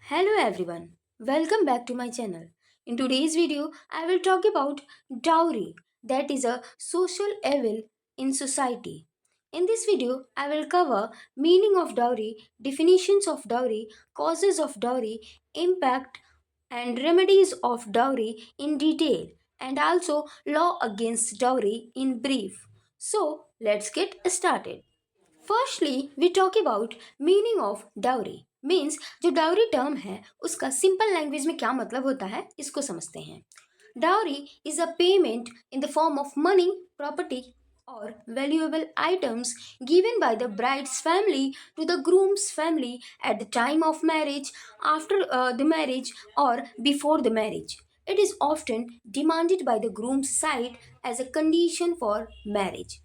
Hello everyone, welcome back to my channel. In today's video, I will talk about dowry, that is a social evil in society. In this video, I will cover meaning of dowry, definitions of dowry, causes of dowry, impact and remedies of dowry in detail, and also law against dowry in brief. So, let's get started. Firstly we talk about meaning of dowry means जो dowry term है उसका simple language में क्या मतलब होता है इसको समझते हैं. Dowry is a payment in the form of money property or valuable items given by the bride's family to the groom's family at the time of marriage, after the marriage, or before the marriage. It is often demanded by the groom's side as a condition for marriage.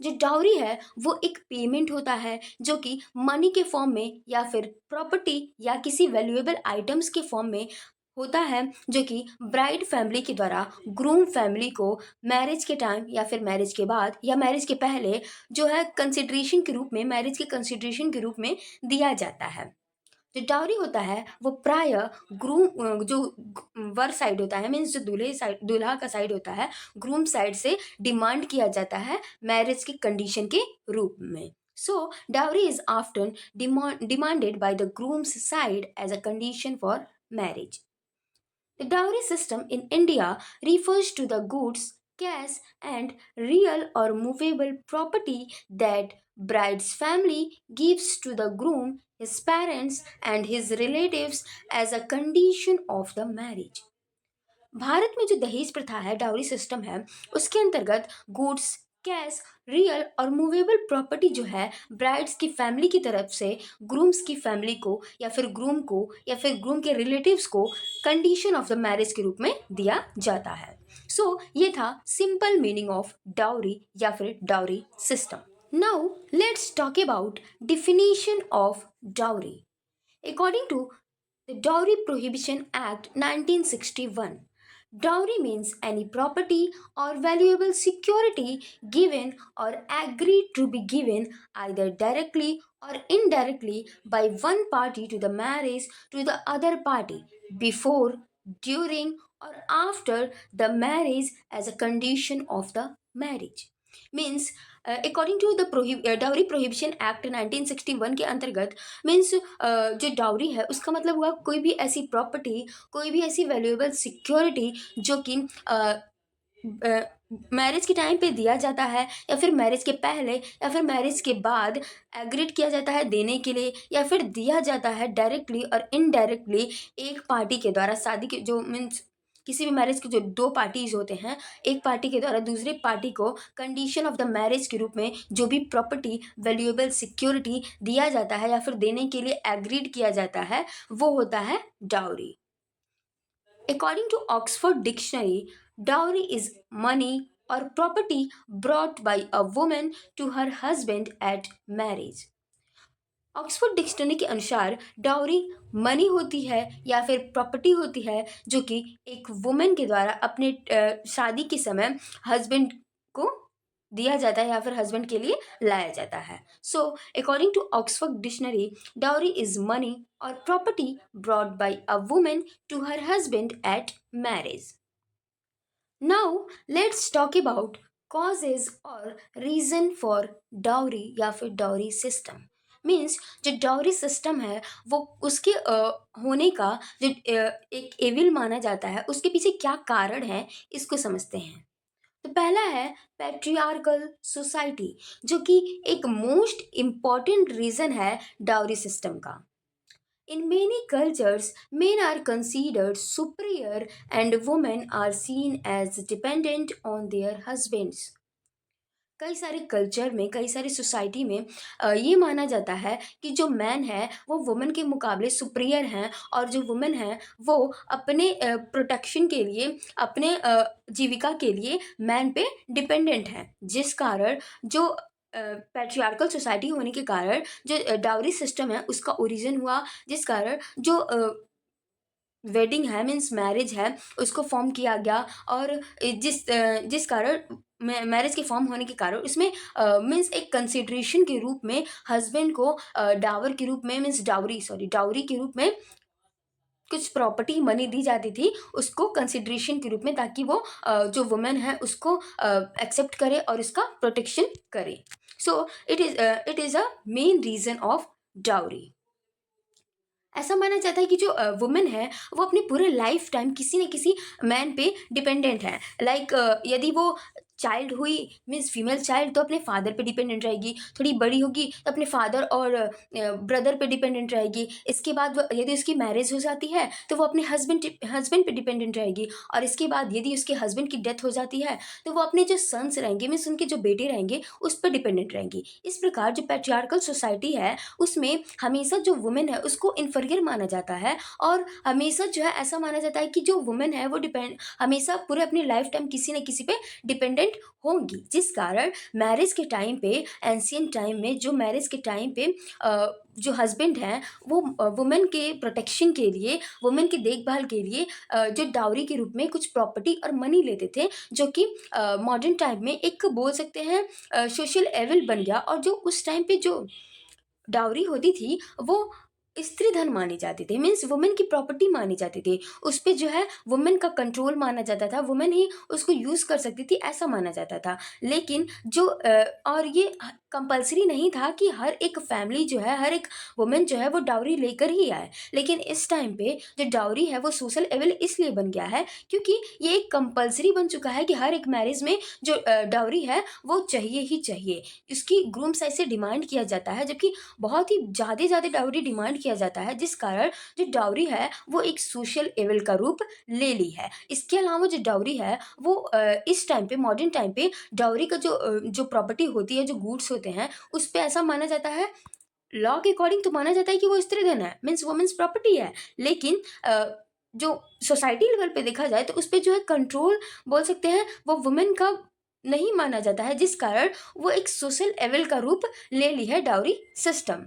जो dowry है वो एक payment होता है जो कि money के form में या फिर प्रॉपर्टी या किसी वैल्यूएबल आइटम्स के फॉर्म में होता है जो कि ब्राइड फैमिली के द्वारा ग्रूम फैमिली को मैरिज के टाइम या फिर मैरिज के बाद या मैरिज के पहले जो है कंसिडरेशन के रूप में मैरिज के कंसिडरेशन के रूप में दिया जाता है. जो डाउरी होता है वो प्राय ग्रूम जो वर साइड होता है मीन्स जो दूल्हे साइड दूल्हा का साइड होता है ग्रूम साइड से डिमांड किया जाता है मैरिज की कंडीशन के रूप में. So, dowry is often demanded by the groom's side as a condition for marriage. The dowry system in India refers to the goods, cash, and real or movable property that bride's family gives to the groom, his parents, and his relatives as a condition of the marriage. Bharat में जो दहेज प्रथा है dowry system है उसके अंतर्गत goods cash real और movable property जो है ब्राइड्स की फैमिली की तरफ से ग्रूम्स की फैमिली को या फिर ग्रूम के रिलेटिव्स को कंडीशन ऑफ द मैरिज के रूप में दिया जाता है. सो ये था सिंपल मीनिंग ऑफ डाउरी या फिर dowry system. Now let's talk about definition of dowry. According to the Dowry Prohibition Act 1961, dowry means any property or valuable security given or agreed to be given either directly or indirectly by one party to the marriage to the other party before, during, or after the marriage as a condition of the marriage. Means according to the dowry prohibition act 1961 के अंतर्गत means जो dowry है उसका मतलब हुआ कोई भी ऐसी प्रॉपर्टी कोई भी ऐसी वैल्यूएबल सिक्योरिटी जो कि मैरिज के टाइम पे दिया जाता है या फिर मैरिज के पहले या फिर मैरिज के बाद एग्रीड किया जाता है देने के लिए या फिर दिया जाता है डायरेक्टली और इनडायरेक्टली एक पार्टी के द्वारा शादी के जो मीन्स किसी भी मैरिज के जो दो पार्टीज होते हैं एक पार्टी के द्वारा दूसरी पार्टी को कंडीशन ऑफ द मैरिज के रूप में जो भी प्रॉपर्टी वैल्यूएबल सिक्योरिटी दिया जाता है या फिर देने के लिए एग्रीड किया जाता है वो होता है dowry. According to Oxford Dictionary, dowry is money or property brought by a woman to her husband at marriage. Oxford dictionary के अनुसार डाउरी मनी होती है या फिर प्रॉपर्टी होती है जो कि एक वुमेन के द्वारा अपने शादी के समय हस्बैंड को दिया जाता है या फिर हस्बैंड के लिए लाया जाता है. So according to Oxford dictionary dowry is money और property brought by a women to her husband at marriage. Now let's talk about causes और रीजन फॉर डाउरी या फिर डाउरी सिस्टम. मीन्स जो डाउरी सिस्टम है वो उसके होने का जो एक एविल माना जाता है उसके पीछे क्या कारण है इसको समझते हैं. तो पहला है पैट्रियार्कल सोसाइटी जो कि एक मोस्ट इम्पॉर्टेंट रीजन है डाउरी सिस्टम का. In many cultures, men are considered superior and women are seen as dependent on their husbands. कई सारे कल्चर में कई सारी सोसाइटी में ये माना जाता है कि जो मैन है वो वुमेन के मुकाबले सुपीरियर हैं और जो वुमेन है वो अपने प्रोटेक्शन के लिए अपने जीविका के लिए मैन पे डिपेंडेंट हैं जिस कारण जो पैट्रियार्कल सोसाइटी होने के कारण जो डाउरी सिस्टम है उसका ओरिजिन हुआ जिस कारण जो वेडिंग है मीन्स मैरिज है उसको फॉर्म किया गया और जिस कारण मैरिज के फॉर्म होने के कारण उसमें मीन्स एक कंसिडरेशन के रूप में हस्बैंड को डावर के रूप में मीन्स डाउरी के रूप में कुछ प्रॉपर्टी मनी दी जाती थी उसको कंसिडरेशन के रूप में, ताकि वो जो वुमेन है उसको एक्सेप्ट करे और उसका प्रोटेक्शन करे। So it is a main reason of dowry. ऐसा माना जाता है कि जो वुमेन है वो अपने पूरे लाइफ टाइम किसी न किसी मैन पे डिपेंडेंट है। लाइक यदि वो चाइल्ड हुई, मीन्स फीमेल चाइल्ड, तो अपने फादर पे डिपेंडेंट रहेगी। थोड़ी बड़ी होगी तो अपने फादर और ब्रदर पे डिपेंडेंट रहेगी। इसके बाद यदि उसकी मैरिज हो जाती है तो वो अपने हस्बैंड पे डिपेंडेंट रहेगी। और इसके बाद यदि उसके हस्बैंड की डेथ हो जाती है तो वो अपने जो सन्स रहेंगे, मीन्स उनके जो बेटे रहेंगे, उस पर डिपेंडेंट रहेंगी। इस प्रकार जो पैट्रियार्कल सोसाइटी है उसमें हमेशा जो वुमेन है उसको इन्फीरियर माना जाता है। और हमेशा जो है ऐसा माना जाता है कि जो वुमेन है वो डिपेंड हमेशा पूरे अपनी लाइफ टाइम किसी न किसी पे डिपेंडेंट होंगी। जिस कारण मैरिज के टाइम पे, एंशियंट टाइम में, जो मैरिज के टाइम पे जो हस्बैंड हैं वो वुमेन के प्रोटेक्शन के लिए, वुमेन की देखभाल के लिए जो डाउरी के रूप में कुछ प्रॉपर्टी और मनी लेते थे, जो कि मॉडर्न टाइम में एक बोल सकते हैं सोशल एविल बन गया। और जो उस टाइम पे जो डाउरी होती थी वो स्त्री धन मानी जाती थी, मीन्स वुमेन की प्रॉपर्टी मानी जाती थी। उस पे जो है वुमेन का कंट्रोल माना जाता था, वुमेन ही उसको यूज़ कर सकती थी, ऐसा माना जाता था। लेकिन जो और ये कंपल्सरी नहीं था कि हर एक फैमिली जो है, हर एक वुमेन जो है वो डाउरी लेकर ही आए। लेकिन इस टाइम पे जो डाउरी है वो सोशल एविल इसलिए बन गया है क्योंकि ये एक कंपल्सरी बन चुका है कि हर एक मैरिज में जो डाउरी है वो चाहिए ही चाहिए। इसकी ग्रूम साइड से डिमांड किया जाता है, जबकि बहुत ही ज़्यादा डाउरी डिमांड किया जाता है, जिस कारण जो डाउरी है वो एक सोशल एविल का रूप ले ली है। इसके अलावा जो डाउरी है वो इस टाइम पे, मॉडर्न टाइम पे, डाउरी का जो प्रॉपर्टी होती है, जो गुड्स होते हैं, उस पे ऐसा माना जाता है, लॉ के अकॉर्डिंग तो माना जाता है कि वो स्त्री धन है, मीन्स वुमेन्स प्रॉपर्टी है। लेकिन जो सोसाइटी लेवल पे देखा जाए तो उस पे जो है कंट्रोल बोल सकते हैं वो वुमेन का नहीं माना जाता है, जिस कारण वो एक सोशल एविल का रूप ले ली है डाउरी सिस्टम।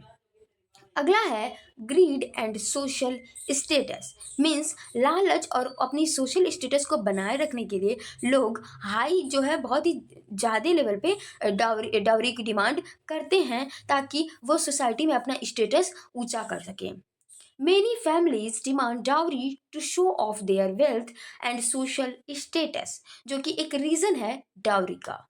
अगला है grid and social status, means लालच और अपनी सोशल स्टेटस को बनाए रखने के लिए लोग हाई जो है बहुत ही ज़्यादा लेवल पे डाउरी की डिमांड करते हैं, ताकि वो सोसाइटी में अपना स्टेटस ऊंचा कर सकें। Many families demand dowry to show off their wealth and social status, जो कि एक रीज़न है डाउरी का।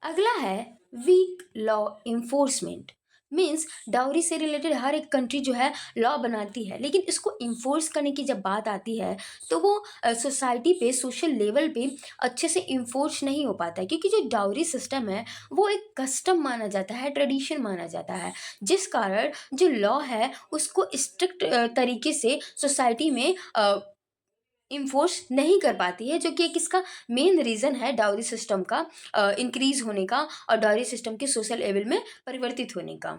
अगला है weak law enforcement, means dowry से रिलेटेड हर एक कंट्री जो है लॉ बनाती है, लेकिन इसको इन्फोर्स करने की जब बात आती है तो वो सोसाइटी पे, सोशल लेवल पे अच्छे से इन्फोर्स नहीं हो पाता है, क्योंकि जो डाउरी सिस्टम है वो एक कस्टम माना जाता है, ट्रेडिशन माना जाता है, जिस कारण जो लॉ है उसको स्ट्रिक्ट तरीके से सोसाइटी में इन्फोर्स नहीं कर पाती है, जो कि एक इसका मेन रीज़न है डाउरी सिस्टम का इंक्रीज होने का और डाउरी सिस्टम के सोशल लेवल में परिवर्तित होने का।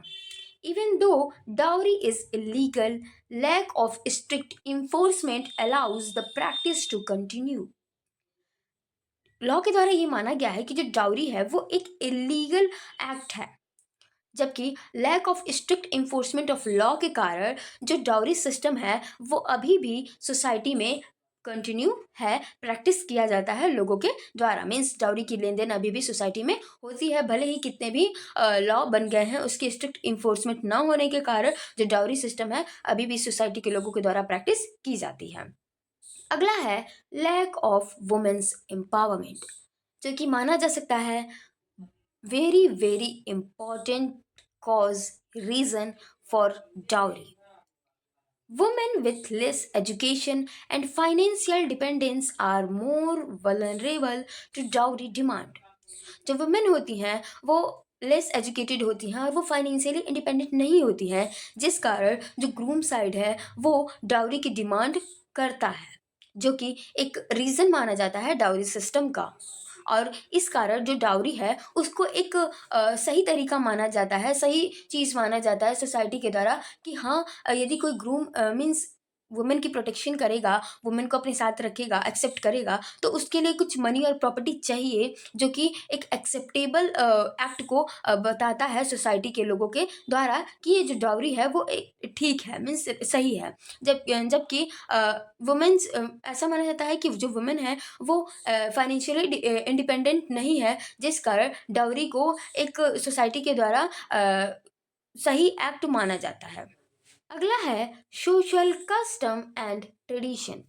Even though dowry is illegal, lack of strict enforcement allows the practice to continue. Law के द्वारा ये माना गया है कि जो डाउरी है वो एक इलीगल एक्ट है, जबकि lack of strict enforcement of law के कारण जो डाउरी सिस्टम है वो अभी भी सोसाइटी में कंटिन्यू है, प्रैक्टिस किया जाता है लोगों के द्वारा। मीन्स डाउरी की लेन देन अभी भी सोसाइटी में होती है, भले ही कितने भी लॉ बन गए हैं, उसकी स्ट्रिक्ट इन्फोर्समेंट ना होने के कारण जो डाउरी सिस्टम है अभी भी सोसाइटी के लोगों के द्वारा प्रैक्टिस की जाती है। अगला है लैक ऑफ वुमेन्स एम्पावरमेंट, जो कि माना जा सकता है very important cause, reason for dowry. Women with less education and financial dependence are more vulnerable to dowry demand. जो वुमेन होती हैं वो लेस एजुकेटेड होती हैं और वो फाइनेंशियली इंडिपेंडेंट नहीं होती हैं, जिस कारण जो ग्रूम साइड है वो डाउरी की डिमांड करता है, जो कि एक रीज़न माना जाता है डाउरी सिस्टम का। और इस कारण जो डाउरी है उसको एक सही तरीका माना जाता है, सही चीज़ माना जाता है सोसाइटी के द्वारा कि हाँ, यदि कोई ग्रूम मीन्स वुमेन की प्रोटेक्शन करेगा, वुमेन को अपने साथ रखेगा, एक्सेप्ट करेगा, तो उसके लिए कुछ मनी और प्रॉपर्टी चाहिए, जो कि एक एक्सेप्टेबल एक्ट को बताता है सोसाइटी के लोगों के द्वारा कि ये जो डाउरी है वो ठीक है, मीन्स सही है। जबकि वुमेन्स ऐसा माना जाता है कि जो वुमेन है वो फाइनेंशियली इंडिपेंडेंट नहीं है, जिस कारण डाउरी को एक सोसाइटी के द्वारा सही एक्ट माना जाता है। अगला है सोशल कस्टम एंड ट्रेडिशन।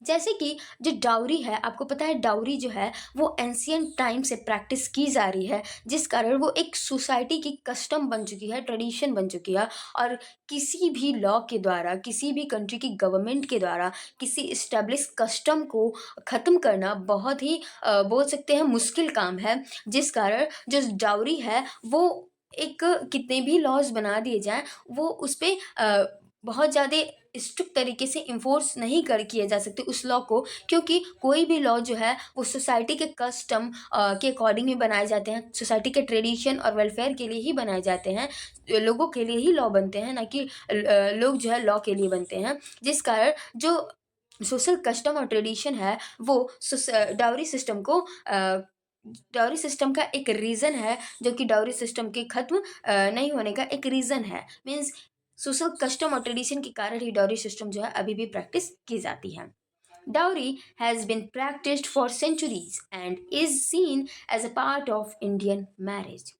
जैसे कि जो डाउरी है, आपको पता है डाउरी जो है वो एंशियंट टाइम से प्रैक्टिस की जा रही है, जिस कारण वो एक सोसाइटी की कस्टम बन चुकी है, ट्रेडिशन बन चुकी है। और किसी भी लॉ के द्वारा, किसी भी कंट्री की गवर्नमेंट के द्वारा किसी इस्टेब्लिश कस्टम को ख़त्म करना बहुत ही बोल सकते हैं मुश्किल काम है। जिस कारण जो डाउरी है वो एक, कितने भी लॉज बना दिए जाएं वो उस पर बहुत ज़्यादा स्ट्रिक्ट तरीके से इन्फोर्स नहीं कर किए जा सकते उस लॉ को, क्योंकि कोई भी लॉ जो है वो सोसाइटी के कस्टम के अकॉर्डिंग ही बनाए जाते हैं, सोसाइटी के ट्रेडिशन और वेलफेयर के लिए ही बनाए जाते हैं। लोगों के लिए ही लॉ बनते हैं, ना कि लोग जो है लॉ के लिए बनते हैं। जिस कारण जो सोशल कस्टम और ट्रेडिशन है वो डाउरी सिस्टम को डाउरी सिस्टम का एक रीज़न है, जो कि डाउरी सिस्टम के ख़त्म नहीं होने का एक रीज़न है। मीन्स सोशल कस्टम और ट्रेडिशन के कारण ही डाउरी सिस्टम जो है अभी भी प्रैक्टिस की जाती है। Dowry has been practiced for centuries and is seen as a part of Indian marriage.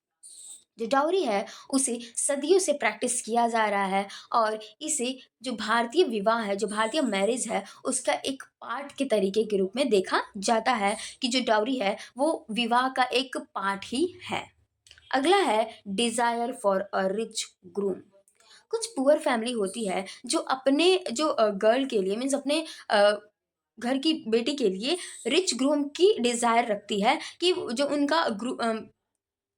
जो डाउरी है उसे सदियों से प्रैक्टिस किया जा रहा है, और इसे जो भारतीय विवाह है, जो भारतीय मैरिज है, उसका एक पार्ट के तरीके के रूप में देखा जाता है कि जो डाउरी है वो विवाह का एक पार्ट ही है। अगला है desire for a rich groom. कुछ पुअर फैमिली होती है जो अपने जो गर्ल के लिए, मीन्स अपने घर की बेटी के लिए रिच ग्रूम की डिज़ायर रखती है कि जो उनका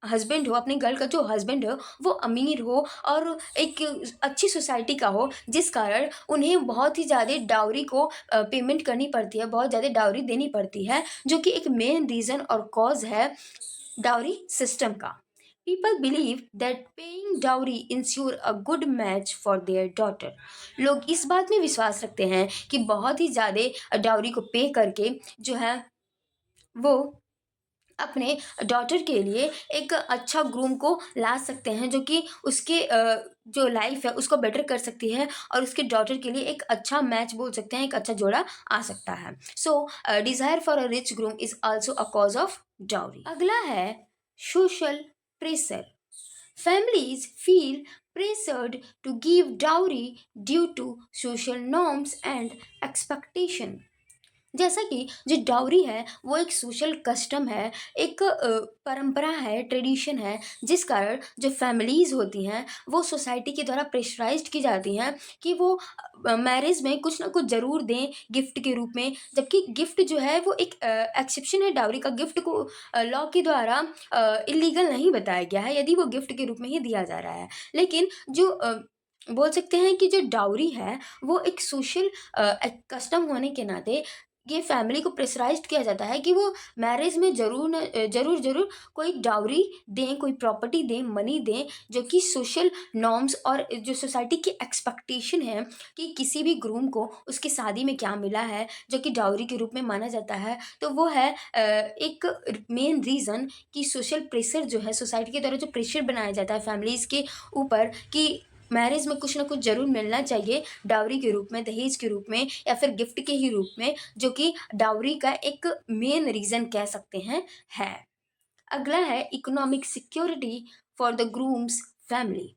हस्बैंड हो, अपने गर्ल का जो हस्बैंड हो वो अमीर हो और एक अच्छी सोसाइटी का हो, जिस कारण उन्हें बहुत ही ज़्यादा डाउरी को पेमेंट करनी पड़ती है, बहुत ज़्यादा डाउरी देनी पड़ती है, जो कि एक मेन रीज़न और कॉज है डाउरी सिस्टम का। People believe that paying dowry ensure a good match for their daughter. लोग इस बात में विश्वास रखते हैं कि बहुत ही ज़्यादा डाउरी को पे करके जो है वो अपने डॉटर के लिए एक अच्छा ग्रूम को ला सकते हैं, जो कि उसके जो लाइफ है उसको बेटर कर सकती है, और उसके डॉटर के लिए एक अच्छा मैच बोल सकते हैं, एक अच्छा जोड़ा आ सकता है। So desire for a rich groom is also a cause of dowry. अगला है social pressure. Families feel pressured to give dowry due to social norms and expectation। जैसा कि जो डाउरी है वो एक सोशल कस्टम है, एक परंपरा है, ट्रेडिशन है, जिस कारण जो फैमिलीज़ होती हैं वो सोसाइटी के द्वारा प्रेशराइज्ड की जाती हैं कि वो मैरिज में कुछ ना कुछ ज़रूर दें गिफ्ट के रूप में। जबकि गिफ्ट जो है वो एक एक्सेप्शन है, डाउरी का गिफ्ट को लॉ के द्वारा इलीगल नहीं बताया गया है यदि वो गिफ्ट के रूप में ही दिया जा रहा है। लेकिन जो बोल सकते हैं कि जो डाउरी है वो एक सोशल कस्टम होने के नाते ये फैमिली को प्रेशराइज्ड किया जाता है कि वो मैरिज में ज़रूर ज़रूर कोई डाउरी दें, कोई प्रॉपर्टी दें, मनी दें, जो कि सोशल नॉर्म्स और जो सोसाइटी की एक्सपेक्टेशन है कि किसी भी ग्रूम को उसकी शादी में क्या मिला है, जो कि डाउरी के रूप में माना जाता है। तो वो है एक मेन रीज़न कि सोशल प्रेशर जो है, सोसाइटी के द्वारा जो प्रेशर बनाया जाता है फैमिलीज़ के ऊपर कि मैरिज में कुछ ना कुछ ज़रूर मिलना चाहिए डाउरी के रूप में, दहेज के रूप में, या फिर गिफ्ट के ही रूप में, जो कि डाउरी का एक मेन रीज़न कह सकते हैं है। अगला है economic security for the groom's family.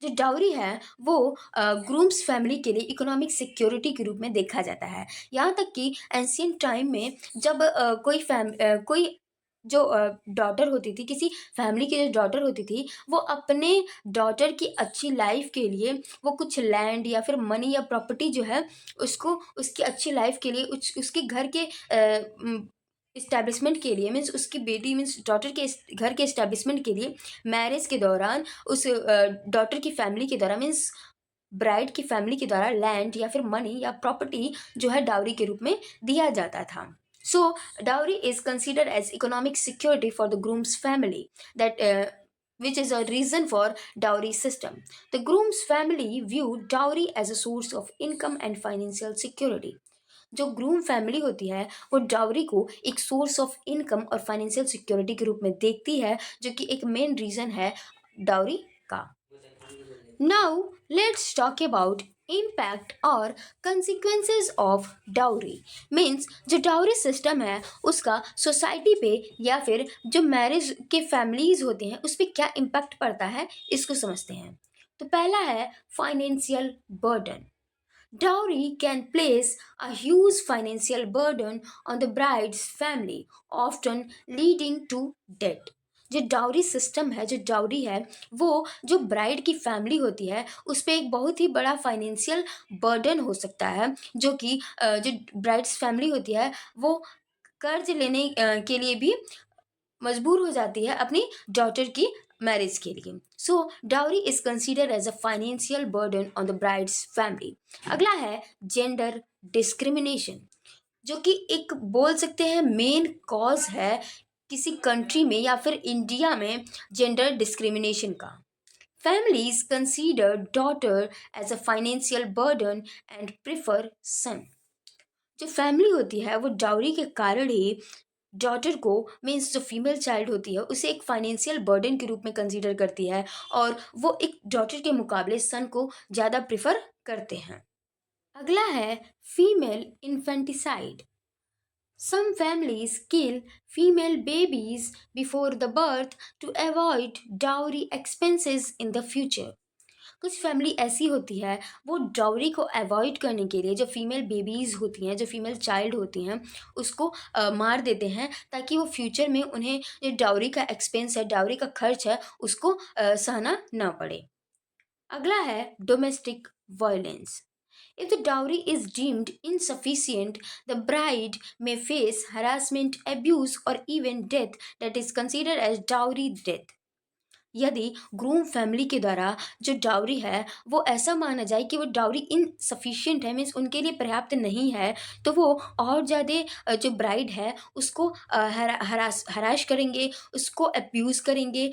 जो डाउरी है वो ग्रूम्स फैमिली के लिए इकोनॉमिक सिक्योरिटी के रूप में देखा जाता है। यहाँ तक कि एंशियंट टाइम में जब कोई जो डॉटर होती थी, किसी फैमिली की जो डॉटर होती थी, वो अपने डॉटर की अच्छी लाइफ के लिए वो कुछ लैंड या फिर मनी या प्रॉपर्टी जो है उसको उसकी अच्छी लाइफ के लिए उसके घर के इस्टेब्लिशमेंट के लिए, मीन्स उसकी बेटी मीन्स डॉटर के घर के इस्टेब्लिशमेंट के लिए मैरिज के दौरान उस डॉटर की फैमिली के द्वारा, मीन्स ब्राइड की फैमिली के द्वारा लैंड या फिर मनी या प्रॉपर्टी जो है डाउरी के रूप में दिया जाता था। So dowry is considered as economic security for the groom's family that which is a reason for dowry system. The groom's family view dowry as a source of income and financial security. जो groom family होती है वो dowry को एक source of income और financial security के रूप में देखती है, जो कि एक मेन रीज़न है डाउरी का। Now let's talk about impact और कंसिक्वेंसेस ऑफ डाउरी। मीन्स जो डाउरी सिस्टम है उसका सोसाइटी पे या फिर जो मैरिज के फैमिलीज होते हैं उस पर क्या इम्पैक्ट पड़ता है, इसको समझते हैं। तो पहला है financial burden. Dowry can place a huge financial burden on the bride's family, often leading to debt. जो डाउरी सिस्टम है, जो डाउरी है, वो जो ब्राइड की फैमिली होती है उस पर एक बहुत ही बड़ा फाइनेंशियल बर्डन हो सकता है, जो कि जो ब्राइड्स फैमिली होती है वो कर्ज लेने के लिए भी मजबूर हो जाती है अपनी डॉटर की मैरिज के लिए। So dowry is consider as a financial burden on the bride's family. अगला है जेंडर डिस्क्रिमिनेशन, जो कि एक बोल सकते हैं मेन कॉज है किसी कंट्री में या फिर इंडिया में जेंडर डिस्क्रिमिनेशन का। Families consider daughter as a financial burden and prefer son. जो फैमिली होती है वो डाउरी के कारण ही डॉटर को, मीन्स जो फीमेल चाइल्ड होती है उसे एक फाइनेंशियल बर्डन के रूप में कंसीडर करती है, और वो एक डॉटर के मुकाबले सन को ज़्यादा प्रिफर करते हैं। अगला है female infanticide. Some families kill female babies before the birth to avoid dowry expenses in the future. कुछ फैमिली ऐसी होती है, वो डाउरी को अवॉइड करने के लिए जो फीमेल बेबीज़ होती हैं, जो फीमेल चाइल्ड होती हैं, उसको मार देते हैं ताकि वो फ्यूचर में उन्हें जो डाउरी का एक्सपेंस है, डाउरी का खर्च है, उसको सहना ना पड़े। अगला है domestic violence. If the dowry is deemed insufficient, the bride may face harassment, abuse, or even death that is considered as dowry death. यदि ग्रूम फैमिली के द्वारा जो डाउरी है वो ऐसा माना जाए कि वो डाउरी इनसफिशिएंट है, मीन्स उनके लिए पर्याप्त नहीं है, तो वो और ज़्यादा जो ब्राइड है उसको हराश करेंगे, उसको अब्यूज़ करेंगे,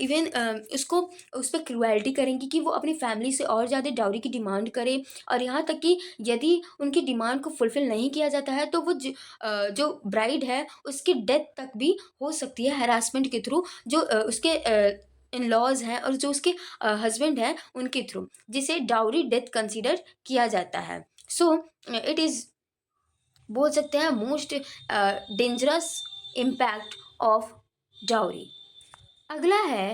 इवन उसको उस पर क्रुएल्टी करेंगे कि वो अपनी फैमिली से और ज़्यादा डाउरी की डिमांड करे। और यहाँ तक कि यदि उनकी डिमांड को फुलफ़िल नहीं किया जाता है तो वो जो ब्राइड है उसकी डेथ तक भी हो सकती है हरासमेंट के थ्रू, जो उसके इन लॉज हैं और जो उसके हस्बैंड हैं उनके थ्रू, जिसे डाउरी डेथ कंसीडर किया जाता है। सो इट इज़ बोल सकते हैं most dangerous impact of dowry. अगला है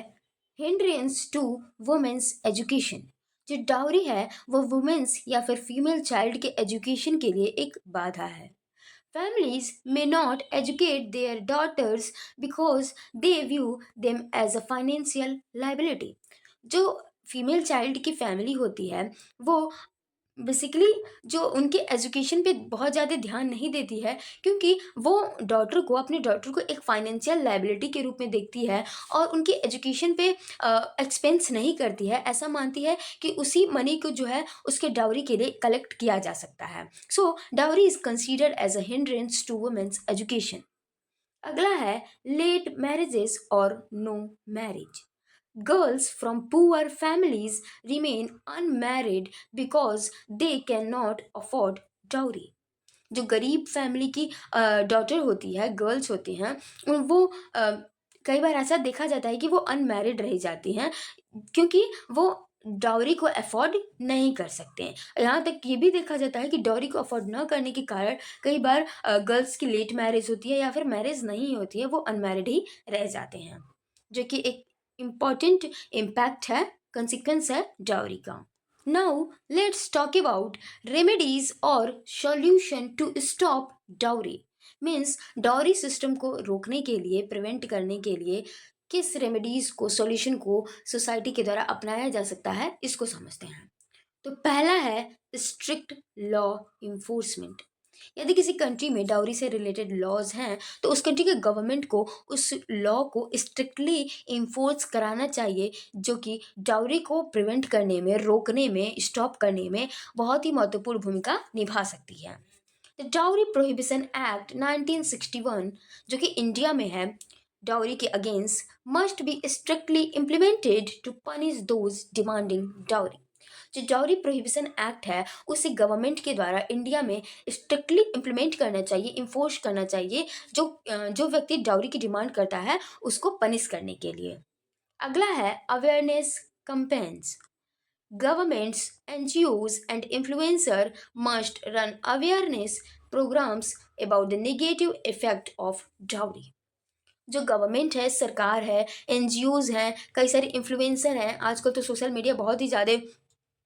हिंड्रेंस टू वुमेन्स एजुकेशन। जो डाउरी है वो वुमेन्स या फिर फीमेल चाइल्ड के एजुकेशन के लिए एक बाधा है। Families may not educate their daughters because they view them as a financial liability. जो फीमेल चाइल्ड की फैमिली होती है वो बेसिकली जो उनके एजुकेशन पे बहुत ज़्यादा ध्यान नहीं देती है, क्योंकि वो डॉटर को, अपने डॉटर को एक फाइनेंशियल लाइबिलिटी के रूप में देखती है और उनकी एजुकेशन पे एक्सपेंस नहीं करती है। ऐसा मानती है कि उसी मनी को जो है उसके डाउरी के लिए कलेक्ट किया जा सकता है। So dowry is considered as a hindrance to women's education. अगला है लेट मैरिजेस और no marriage. Girls from poor families remain unmarried because they cannot afford dowry. जो गरीब फैमिली की डॉटर होती है, गर्ल्स होती हैं, वो कई बार ऐसा देखा जाता है कि वो अनमैरिड रह जाती हैं क्योंकि वो डाउरी को अफोर्ड नहीं कर सकते हैं। यहाँ तक ये भी देखा जाता है कि डाउरी को अफोर्ड ना करने के कारण कई बार गर्ल्स की लेट मैरिज होती है या फिर मैरिज नहीं होती है, वो अनमैरिड ही रह जाते हैं, जो कि एक इम्पॉर्टेंट इम्पैक्ट है, कंसिक्वेंस है डाउरी का। Now let's talk about remedies or solution to stop dowry. Means dowry system को रोकने के लिए, प्रिवेंट करने के लिए किस रेमेडीज को, सॉल्यूशन को सोसाइटी के द्वारा अपनाया जा सकता है, इसको समझते हैं। तो पहला है स्ट्रिक्ट लॉ इन्फोर्समेंट। यदि किसी कंट्री में डाउरी से रिलेटेड लॉज हैं तो उस कंट्री के गवर्नमेंट को उस लॉ को स्ट्रिक्टली इन्फोर्स कराना चाहिए, जो कि डाउरी को प्रिवेंट करने में, रोकने में, स्टॉप करने में बहुत ही महत्वपूर्ण भूमिका निभा सकती है। द डाउरी प्रोहिबिशन एक्ट 1961, जो कि इंडिया में है, डाउरी के against must be strictly implemented to punish those demanding dowry. जो डाउरी प्रोहिबिशन एक्ट है उसे गवर्नमेंट के द्वारा इंडिया में स्ट्रिक्टली इम्प्लीमेंट करना चाहिए, इन्फोर्स करना चाहिए, जो व्यक्ति डाउरी की डिमांड करता है उसको पनिश करने के लिए। अगला है awareness campaigns. Governments, NGOs, and influencers must run awareness programs about the negative effect of dowry. जो गवर्नमेंट है, सरकार है, एनजीओज हैं, कई सारे इन्फ्लुएंसर हैं। आजकल तो सोशल मीडिया बहुत ही ज़्यादा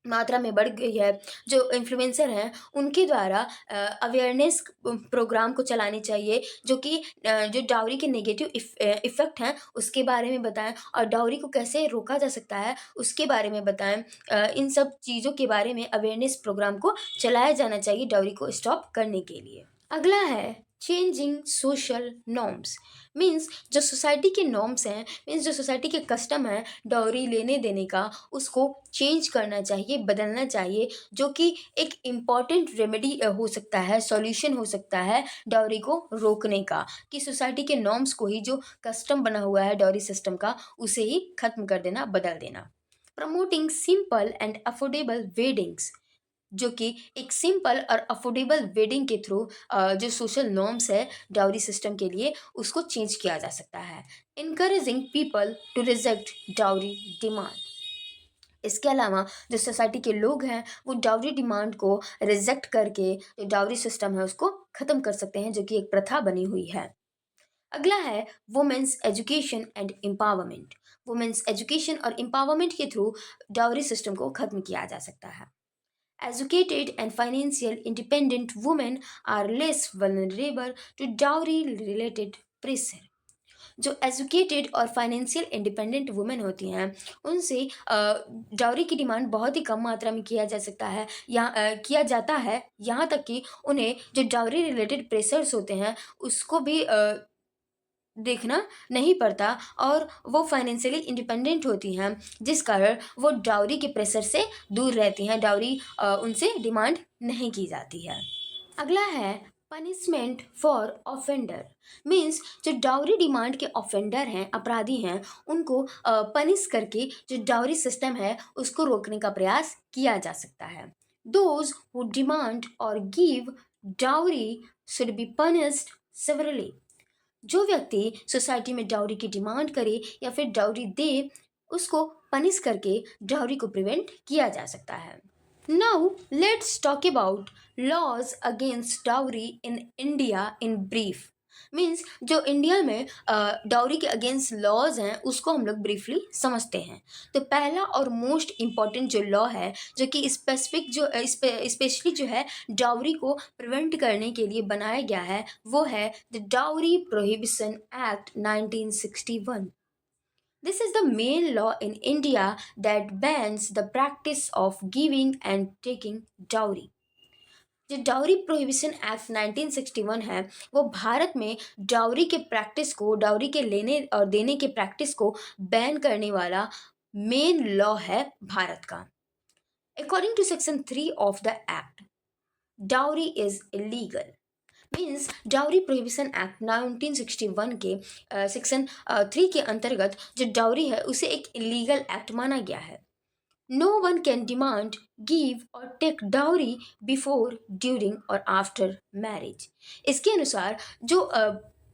मात्रा में बढ़ गई है। जो इन्फ्लुएंसर हैं उनके द्वारा अवेयरनेस प्रोग्राम को चलानी चाहिए, जो कि जो डाउरी के नेगेटिव इफ़ेक्ट हैं उसके बारे में बताएं और डाउरी को कैसे रोका जा सकता है उसके बारे में बताएं। इन सब चीज़ों के बारे में अवेयरनेस प्रोग्राम को चलाया जाना चाहिए डाउरी को स्टॉप करने के लिए। अगला है चेंजिंग सोशल नॉर्म्स। मीन्स जो सोसाइटी के नॉर्म्स हैं, मीन्स जो सोसाइटी के कस्टम है डाउरी लेने देने का, उसको चेंज करना चाहिए, बदलना चाहिए, जो कि एक इम्पॉर्टेंट रेमेडी हो सकता है, सॉल्यूशन हो सकता है डाउरी को रोकने का, कि सोसाइटी के नॉर्म्स को ही, जो कस्टम बना हुआ है डाउरी सिस्टम का, उसे ही खत्म कर देना, बदल देना। Promoting simple and affordable weddings, जो कि एक सिंपल और अफोर्डेबल वेडिंग के थ्रू जो सोशल नॉर्म्स है डाउरी सिस्टम के लिए, उसको चेंज किया जा सकता है। Encouraging people to reject dowry demand. इसके अलावा जो सोसाइटी के लोग हैं वो डाउरी डिमांड को रिजेक्ट करके जो डाउरी सिस्टम है उसको ख़त्म कर सकते हैं, जो कि एक प्रथा बनी हुई है। अगला है women's education and empowerment. Women's education और एम्पावरमेंट के थ्रू डाउरी सिस्टम को ख़त्म किया जा सकता है। Educated and financial independent women are less vulnerable to dowry related pressure. जो एजुकेटेड और फाइनेंशियल इंडिपेंडेंट वुमेन होती हैं उनसे डाउरी की डिमांड बहुत ही कम मात्रा में किया जा सकता है या किया जाता है, यहाँ तक कि उन्हें जो डाउरी रिलेटेड प्रेशर्स होते हैं उसको भी देखना नहीं पड़ता और वो फाइनेंशियली इंडिपेंडेंट होती हैं, जिस कारण वो डाउरी के प्रेशर से दूर रहती हैं, डाउरी उनसे डिमांड नहीं की जाती है। अगला है पनिशमेंट फॉर ऑफेंडर। मीन्स जो डाउरी डिमांड के ऑफेंडर हैं, अपराधी हैं, उनको पनिश करके जो डाउरी सिस्टम है उसको रोकने का प्रयास किया जा सकता है। दोज हु डिमांड और give dowry should be punished severally. जो व्यक्ति सोसाइटी में डाउरी की डिमांड करे या फिर डाउरी दे, उसको पनिश करके डाउरी को प्रिवेंट किया जा सकता है। Now let's talk about laws against dowry in India in brief. Means जो इंडिया में डाउरी के अगेंस्ट लॉज हैं उसको हम लोग ब्रीफली समझते हैं। तो पहला और मोस्ट इम्पॉर्टेंट जो लॉ है, जो कि स्पेसिफिक जो स्पेशली जो है डाउरी को प्रिवेंट करने के लिए बनाया गया है, वो है the dowry prohibition act 1961। This is the main law in India that bans the practice of giving and taking dowry. जो डाउरी प्रोहिबिशन एक्ट 1961 है वो भारत में डाउरी के प्रैक्टिस को, डाउरी के लेने और देने के प्रैक्टिस को बैन करने वाला मेन लॉ है भारत का। According to section 3 of the act, dowry is illegal. Means dowry prohibition act 1961 के सेक्शन 3 के अंतर्गत जो डाउरी है उसे एक इलीगल एक्ट माना गया है। No one can demand, give और टेक डाउरी बिफोर, ड्यूरिंग और आफ्टर मैरिज। इसके अनुसार जो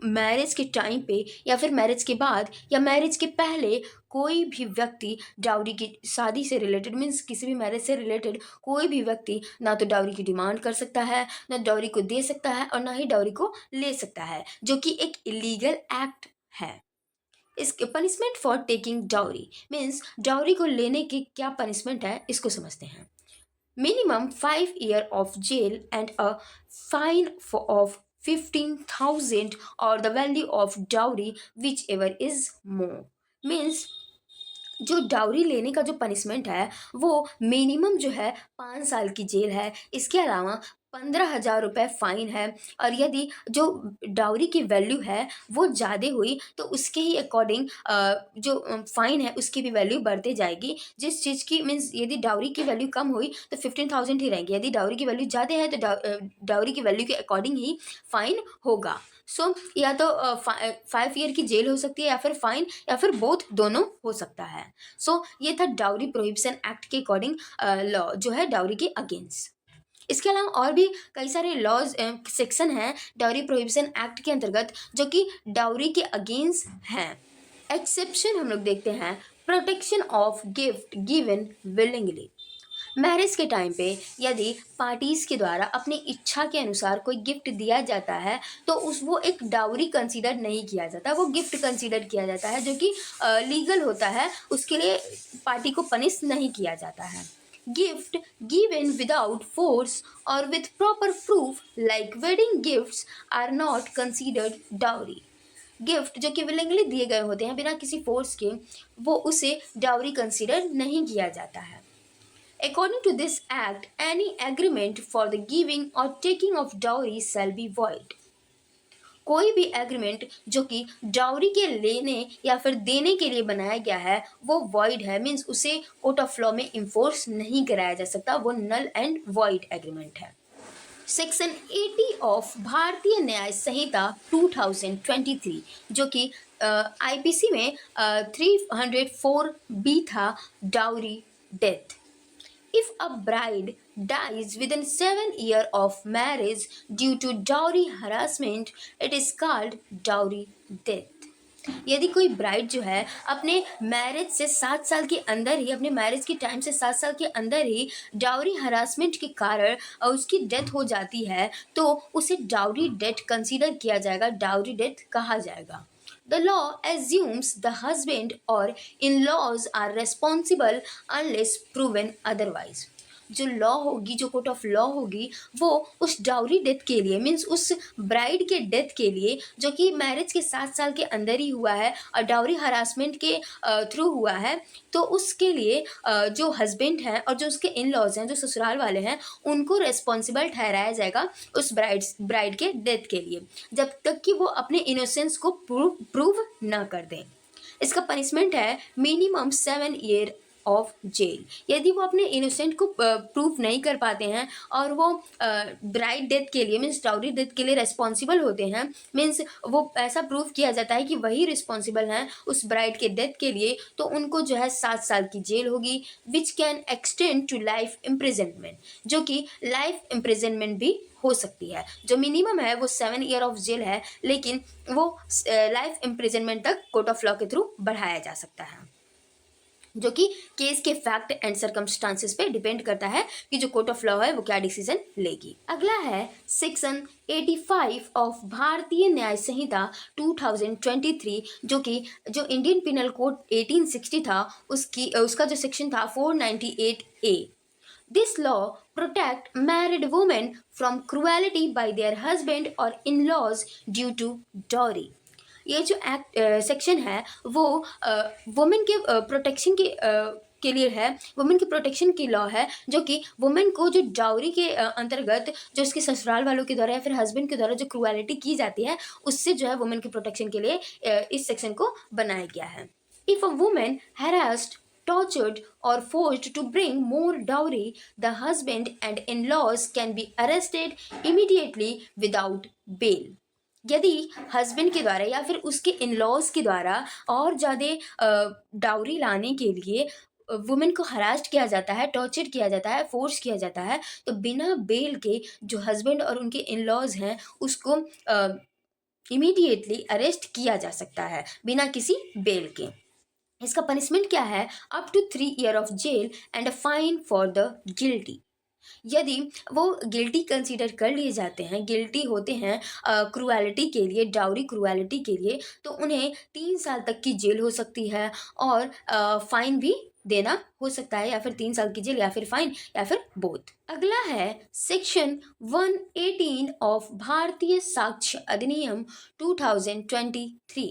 मैरिज के टाइम पे या फिर मैरिज के बाद या मैरिज के पहले कोई भी व्यक्ति डाउरी की, शादी से रिलेटेड मीन्स किसी भी मैरिज से रिलेटेड कोई भी व्यक्ति ना तो डाउरी की डिमांड कर सकता है, ना डाउरी को दे सकता है और ना ही डाउरी को ले सकता है, जो कि एक इलीगल एक्ट है। इसके punishment for taking dowry means dowry को लेने की क्या पनिशमेंट है इसको समझते हैं। Minimum 5 year of jail and a fine of 15,000 और the value of dowry whichever is more. Means जो डाउरी लेने का जो पनिशमेंट है वो मिनिमम जो है 5 साल की जेल है, इसके अलावा 15,000 रुपये फाइन है, और यदि जो डाउरी की वैल्यू है वो ज़्यादा हुई तो उसके ही अकॉर्डिंग जो फाइन है उसकी भी वैल्यू बढ़ते जाएगी। जिस चीज़ की मीन्स यदि डाउरी की वैल्यू कम हुई तो 15,000 ही रहेगी, यदि डाउरी की वैल्यू ज़्यादा है तो डाउरी की वैल्यू के अकॉर्डिंग ही फाइन होगा। सो या तो 5 ईयर की जेल हो सकती है या फिर फाइन या फिर बोथ दोनों हो सकता है। सो ये था डाउरी प्रोहिबिशन एक्ट के अकॉर्डिंग लॉ जो है डाउरी के अगेंस्ट। इसके अलावा और भी कई सारे लॉज सेक्शन हैं डाउरी प्रोहिबिशन एक्ट के अंतर्गत जो कि डाउरी के अगेंस्ट हैं। एक्सेप्शन हम लोग देखते हैं, protection of gift given willingly. Marriage के टाइम पे यदि पार्टीज के द्वारा अपनी इच्छा के अनुसार कोई गिफ्ट दिया जाता है तो उस वो एक डाउरी कंसीडर नहीं किया जाता, वो गिफ्ट कंसीडर किया जाता है जो कि लीगल होता है, उसके लिए पार्टी को पनिश नहीं किया जाता है। Gift given without force or with proper proof like wedding gifts are not considered dowry। Gift जो कि विलिंगली दिए गए होते हैं बिना किसी फोर्स के, वो उसे डाउरी कंसीडर नहीं किया जाता है। According to this act, any agreement for the giving or taking of dowry shall be void। कोई भी एग्रीमेंट जो कि डाउरी के लेने या फिर देने के लिए बनाया गया है वो वॉइड है, मीन्स उसे कोर्ट ऑफ लॉ में इन्फोर्स नहीं कराया जा सकता, वो नल एंड वॉइड एग्रीमेंट है। सेक्शन 80 ऑफ भारतीय न्याय संहिता 2023 जो कि आईपीसी में 304 बी था, dowry death. If a bride dies within 7 years of marriage due to dowry harassment, it is called dowry death। यदि कोई ब्राइड जो है अपने मैरिज से 7 साल के अंदर ही, अपने मैरिज के टाइम से 7 साल के अंदर ही डाउरी हरासमेंट के कारण उसकी डेथ हो जाती है तो उसे डाउरी डेथ कंसीडर किया जाएगा, डाउरी डेथ कहा जाएगा। The law assumes the husband or in-laws are responsible unless proven otherwise। जो लॉ होगी, जो कोर्ट ऑफ लॉ होगी, वो उस डाउरी डेथ के लिए, मीन्स उस ब्राइड के डेथ के लिए जो कि मैरिज के 7 साल के अंदर ही हुआ है और डाउरी हरासमेंट के थ्रू हुआ है, तो उसके लिए जो हस्बैंड हैं और जो उसके इन लॉज हैं, जो ससुराल वाले हैं, उनको रिस्पॉन्सिबल ठहराया जाएगा उस ब्राइड के डेथ के लिए, जब तक कि वो अपने इनोसेंस को प्रूव ना कर दें। इसका पनिशमेंट है मिनिमम 7 ईयर ऑफ जेल। यदि वो अपने इनोसेंट को प्रूव नहीं कर पाते हैं और वो ब्राइड डेथ के लिए, मीन्स डाउरी डेथ के लिए रिस्पॉन्सिबल होते हैं, मीन्स वो ऐसा प्रूव किया जाता है कि वही रिस्पॉन्सिबल हैं उस ब्राइड के डेथ के लिए, तो उनको जो है 7 साल की जेल होगी, which can extend to life imprisonment, जो कि लाइफ इम्प्रिजनमेंट भी हो सकती है। जो मिनिमम है वो 7 ईयर ऑफ जेल है, लेकिन वो लाइफ इम्प्रिजनमेंट तक कोर्ट ऑफ लॉ के थ्रू बढ़ाया जा सकता है, जो कि केस के फैक्ट एंड सर्कमस्टांसेस पे डिपेंड करता है कि जो कोर्ट ऑफ लॉ है वो क्या डिसीजन लेगी। अगला है सेक्शन 85 ऑफ भारतीय न्याय संहिता 2023 जो कि जो इंडियन पिनल कोड 1860 था उसका जो सेक्शन था 498A। This law protect married women from cruelty by their husband or in-laws due to dowry। ये जो एक्ट सेक्शन है वो वुमेन के प्रोटेक्शन के लिए है, वुमेन के प्रोटेक्शन की लॉ है, जो कि वुमेन को जो डाउरी के अंतर्गत जो उसके ससुराल वालों के द्वारा या फिर हस्बैंड के द्वारा जो क्रूएलिटी की जाती है उससे जो है वुमेन के प्रोटेक्शन के लिए इस सेक्शन को बनाया गया है। If a women harassed, tortured or forced to bring more dowry, the husband and in-laws can be arrested immediately without bail। यदि हस्बैंड के द्वारा या फिर उसके इन लॉज के द्वारा और ज़्यादा डाउरी लाने के लिए वुमेन को हरास्ट किया जाता है, टॉर्चर किया जाता है, फोर्स किया जाता है, तो बिना बेल के जो हस्बैंड और उनके इन लॉज हैं उसको इमीडिएटली अरेस्ट किया जा सकता है बिना किसी बेल के। इसका पनिशमेंट क्या है? Up to 3 year of jail and a fine for the guilty. यदि वो गिल्टी कंसीडर कर लिए जाते हैं, गिल्टी होते हैं क्रूएलिटी के लिए, डाउरी क्रूएलिटी के लिए, तो उन्हें 3 साल तक की जेल हो सकती है और फाइन भी देना हो सकता है, या फिर 3 साल की जेल या फिर फाइन या फिर बोथ। अगला है सेक्शन 118 ऑफ भारतीय साक्ष्य अधिनियम 2023।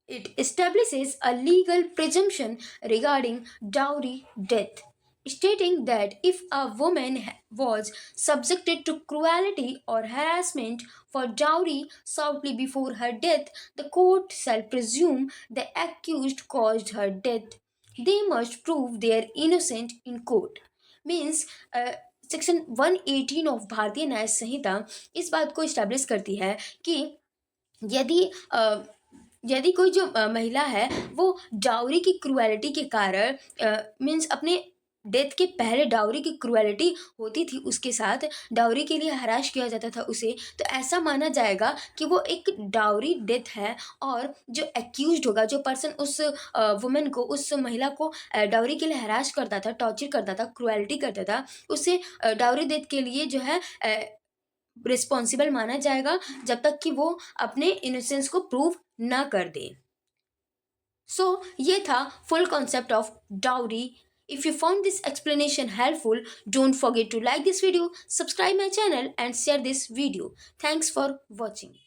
It establishes a legal presumption regarding dowry death, stating that if a woman was subjected to cruelty or harassment for dowry shortly before her death, the court shall presume the accused caused her death. They must prove they are innocent in court। Means section 118 of भारतीय न्याय संहिता इस बात को establish करती है कि यदि यदि कोई जो महिला है वो डाउरी की क्रूएलिटी के कारण मीन्स अपने डेथ के पहले डाउरी की क्रुएलिटी होती थी उसके साथ, डाउरी के लिए हराश किया जाता था उसे, तो ऐसा माना जाएगा कि वो एक डाउरी डेथ है। और जो एक्यूज्ड होगा, जो पर्सन उस वुमेन को, उस महिला को डाउरी के लिए हराश करता था, टॉर्चर करता था, क्रुएलिटी करता था, उसे डाउरी डेथ के लिए जो है रिस्पॉन्सिबल माना जाएगा, जब तक कि वो अपने इनोसेंस को प्रूव ना कर दे। सो ये था full concept of dowry. If you found this explanation helpful, don't forget to like this video, subscribe my channel and share this video. Thanks for watching.